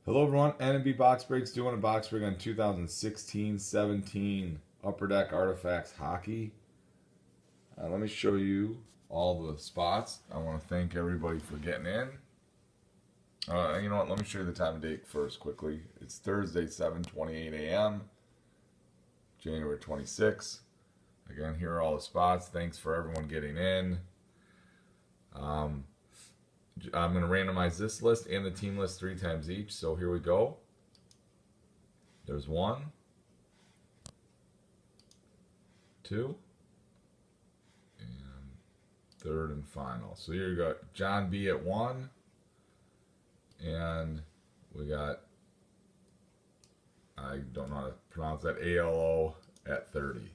Hello everyone, N&B Box Breaks doing a box break on 2016-17 Upper Deck Artifacts Hockey. Let me show you all the spots. I want to thank everybody for getting in. You know what, let me show you the time and date first quickly. It's Thursday, 7:28 a.m., January 26th. Again, here are all the spots. Thanks for everyone getting in. I'm going to randomize this list and the team list 3 times each. So here we go. There's 1, 2, and third and final. So here you got John B at 1, and we got, I don't know how to pronounce that, ALO at 30.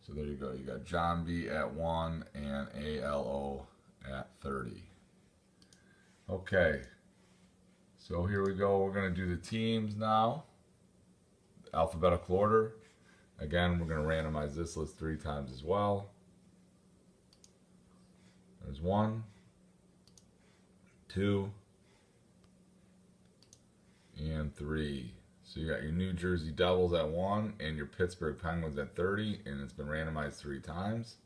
So there you go. You got John B at 1 and ALO at 30. Okay. So here we go. We're going to do the teams now. Alphabetical order. Again, we're going to randomize this list 3 times as well. There's 1, 2, and 3. So you got your New Jersey Devils at 1 and your Pittsburgh Penguins at 30, and it's been randomized 3 times.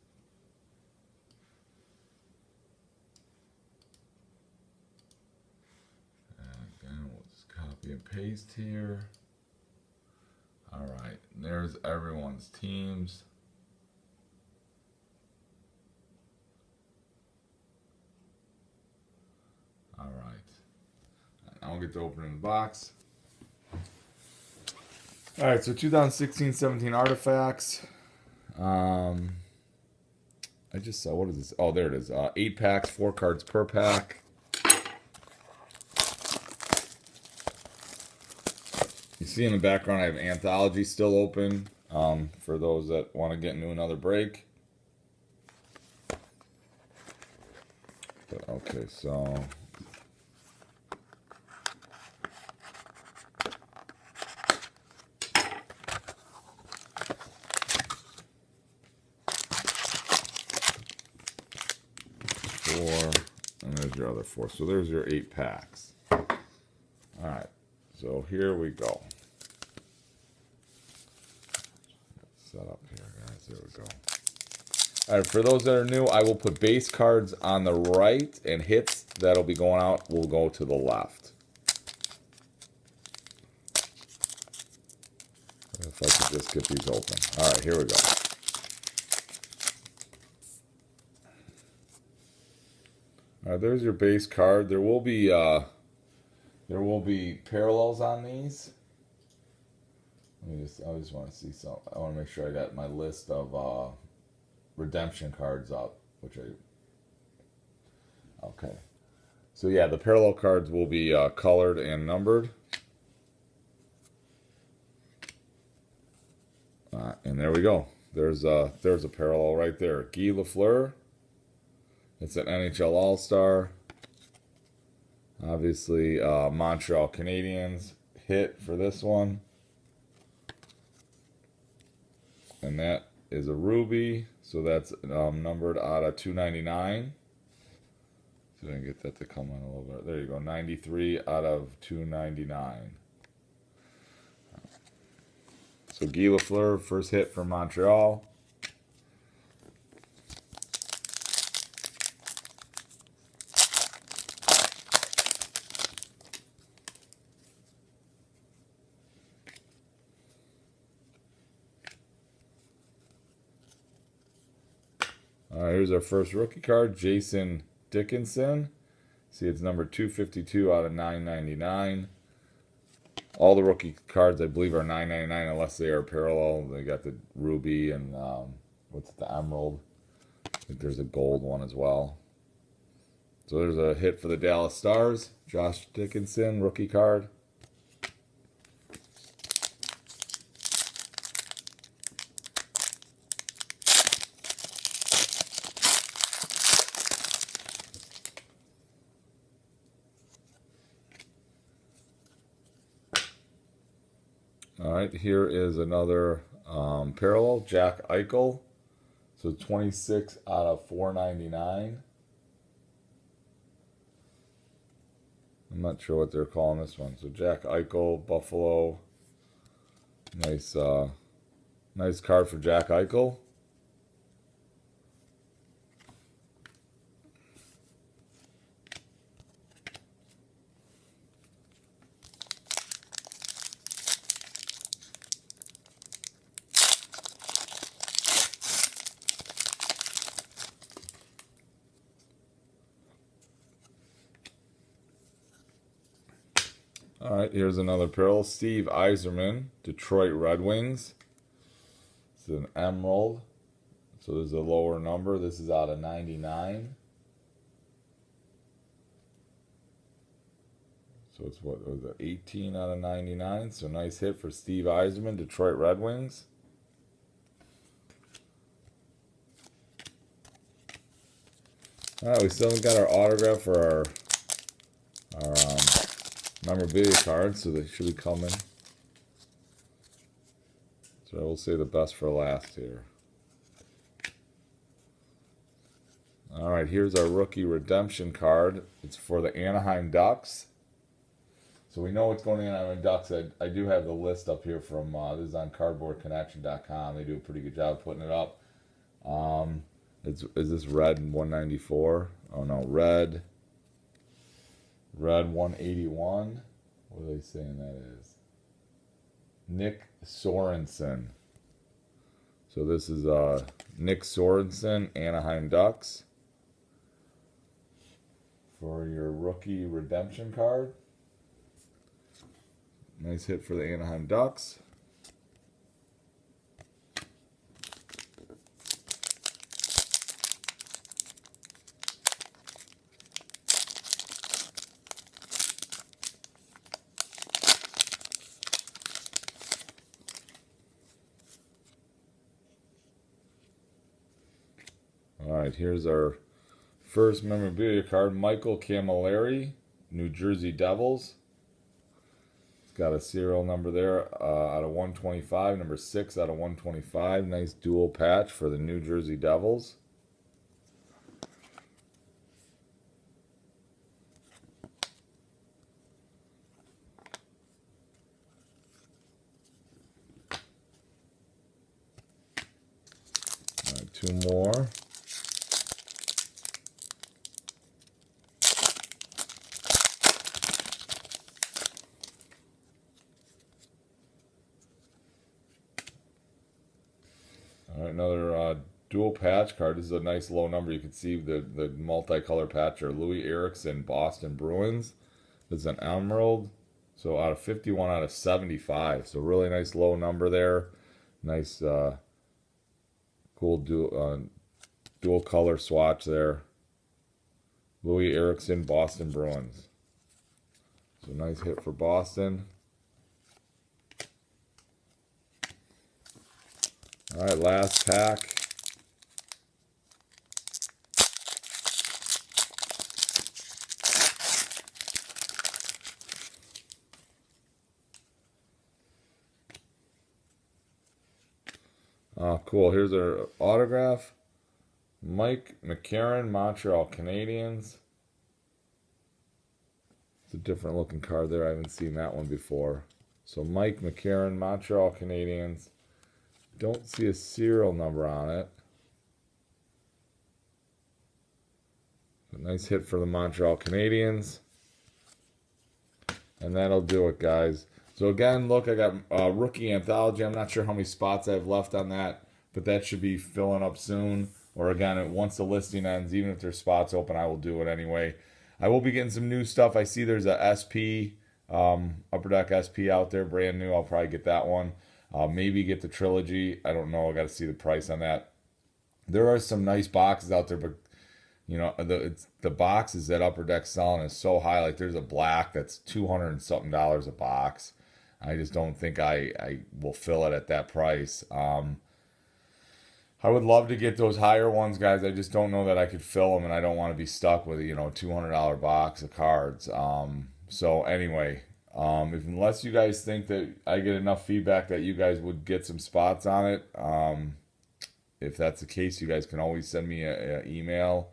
And again, we'll just copy and paste here. Alright, there's everyone's teams. Alright. Now we'll get to opening the box. Alright, so 2016-17 Artifacts. I just saw, what is this? Oh, there it is. 8 packs, 4 cards per pack. You see in the background I have Anthology still open for those that want to get into another break. But, okay, so... and there's your other 4. So there's your 8 packs. Alright, so here we go. Set up here, guys. There we go. Alright, for those that are new, I will put base cards on the right, and hits that'll be going out will go to the left. If I could just get these open. Alright, here we go. There's your base card. There will be parallels on these. I just want to see some. I want to make sure I got my list of redemption cards up, okay. So yeah, the parallel cards will be colored and numbered. And there we go. There's a parallel right there. Guy Lafleur. It's an NHL All-Star. Obviously, Montreal Canadiens hit for this one. And that is a Ruby. So that's numbered out of 299. See if I can get that to come on a little bit. There you go. 93 out of 299. So Guy Lafleur, first hit for Montreal. Here's our first rookie card, Jason Dickinson. See, it's number 252 out of 999. All the rookie cards, I believe, are 999 unless they are parallel. They got the ruby and what's the emerald. I think there's a gold one as well. So there's a hit for the Dallas Stars, Josh Dickinson, rookie card. Alright, here is another parallel, Jack Eichel. So 26 out of 499. I'm not sure what they're calling this one. So Jack Eichel, Buffalo. Nice, nice card for Jack Eichel. All right, here's another parallel. Steve Yzerman, Detroit Red Wings. It's an emerald. So there's a lower number. This is out of 99. So it's what was it, 18 out of 99. So nice hit for Steve Yzerman, Detroit Red Wings. All right, we still got our autograph for our memorabilia cards, so they should be coming. So I will say the best for last here. All right, here's our rookie redemption card. It's for the Anaheim Ducks. So we know what's going on in Anaheim Ducks. I do have the list up here from, this is on cardboardconnection.com. They do a pretty good job putting it up. Is this red 194? Oh no, red 181. What are they saying that is? Nick Sorensen. So this is Nick Sorensen, Anaheim Ducks, for your rookie redemption card. Nice hit for the Anaheim Ducks. All right, here's our first memorabilia card. Michael Camilleri, New Jersey Devils. It's got a serial number there out of 125, number 6 out of 125. Nice dual patch for the New Jersey Devils. All right, 2 more. All right, another dual patch card. This is a nice low number. You can see the multicolor patch are Louis Eriksson, Boston Bruins. This is an emerald. So out of 51 out of 75. So really nice low number there. Nice cool dual color swatch there. Louis Eriksson, Boston Bruins. So nice hit for Boston. All right, last pack. Oh, cool. Here's our autograph. Mike McCarron, Montreal Canadiens. It's a different looking card there. I haven't seen that one before. So Mike McCarron, Montreal Canadiens. Don't see a serial number on it. A nice hit for the Montreal Canadiens. And that'll do it, guys. So again, look, I got Rookie Anthology. I'm not sure how many spots I have left on that, but that should be filling up soon. Or again, once the listing ends, even if there's spots open, I will do it anyway. I will be getting some new stuff. I see there's a SP, Upper Deck SP out there, brand new. I'll probably get that one. Maybe get the trilogy. I don't know. I got to see the price on that. There are some nice boxes out there, but you know the boxes that Upper Deck selling is so high. Like there's a black that's $200 and something a box. I just don't think I will fill it at that price. I would love to get those higher ones, guys. I just don't know that I could fill them, and I don't want to be stuck with a $200 box of cards. So anyway. Unless you guys think that I get enough feedback that you guys would get some spots on it, if that's the case, you guys can always send me an email.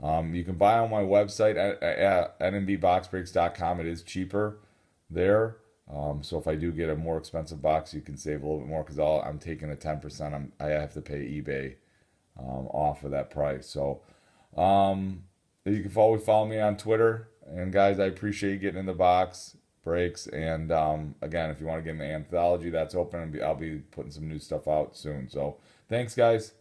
You can buy on my website at nmbboxbreaks.com. It is cheaper there. So if I do get a more expensive box, you can save a little bit more because I'm taking a 10%. I have to pay eBay off of that price. So you can always follow me on Twitter. And guys, I appreciate you getting in the box breaks. And again, if you want to get in the anthology, that's open. I'll be putting some new stuff out soon. So thanks, guys.